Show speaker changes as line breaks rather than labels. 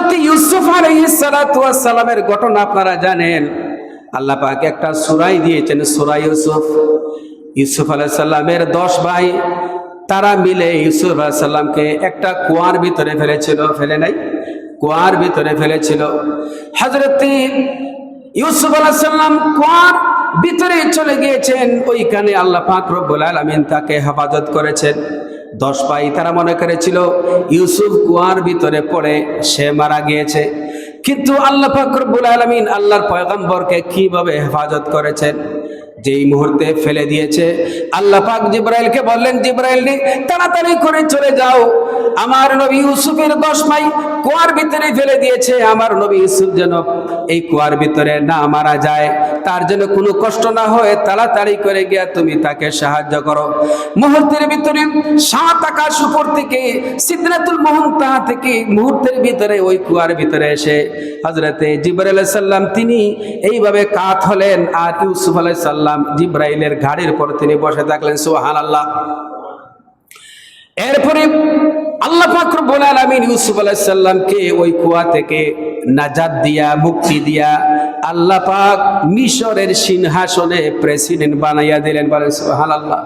হযরত ইউসুফ আলাইহিস সালাতু ওয়াস সালামের ঘটনা আপনারা জানেন। আল্লাহ পাক একটা সূরা দিয়েছেন, সূরা ইউসুফ। ইউসুফ আলাইহিস সালামের 10 ভাই, তারা মিলে ইউসুফ আলাইহিস সালামকে একটা কুয়ার ভিতরে ফেলেছিল, ফেলে নাই? কুয়ার ভিতরে ফেলেছিল। হযরত ইউসুফ আলাইহিস সালাম কুয়ার ভিতরে চলে গিয়েছেন, ওইখানে আল্লাহ পাক রব্বুল আলামিন তাকে হেফাজত করেছেন। 10 ভাই তারা মনে করেছিল ইউসুফ কুয়ার ভিতরে পড়ে সে মারা গিয়েছে, কিন্তু আল্লাহ পাক রব্বুল আলামিন আল্লাহর পয়গম্বরকে কিভাবে হেফাজত করেছেন। যেই মুহূর্তে ফেলে দিয়েছে, আল্লাহ পাক জিবরাইলকে বললেন, জিবরাইল তাড়াতাড়ি করে চলে যাও, আমার নবী ইউসুফের 10 ভাই কুয়ার ভিতরে ফেলে দিয়েছে, আমার নবী ইউসুফ যেন এই কুয়ার ভিতরে না মারা যায়, তার জন্য কোনো কষ্ট না হয়, তাড়াতাড়ি করে গিয়া তুমি তাকে সাহায্য করো। মুহূর্তের ভিতরে 7 আকাশ উপর থেকে সিদরাতুল মুনতাহা থেকে মুহূর্তের ভিতরে ওই কুয়ার ভিতরে এসে হযরতে জিবরাইল আলাইহিস সালাম তিনি এইভাবে কাত হলেন, আর ইউসুফ আলাইহিস সালাম জিবরাইলের ঘাড়ের উপর তিনি বসে থাকলেন। সুবহানাল্লাহ। এরপরে আল্লাহ পাক রব্বুল আলামিন ইউসুফ আলাইহিস সালামকে ওই কুয়া থেকে নাজাত দিয়া, মুক্তি দিয়া আল্লাহ পাক মিশরের সিংহাসনে প্রেসিডেন্ট বানাইয়া দিলেন। বলেন সুবহানাল্লাহ।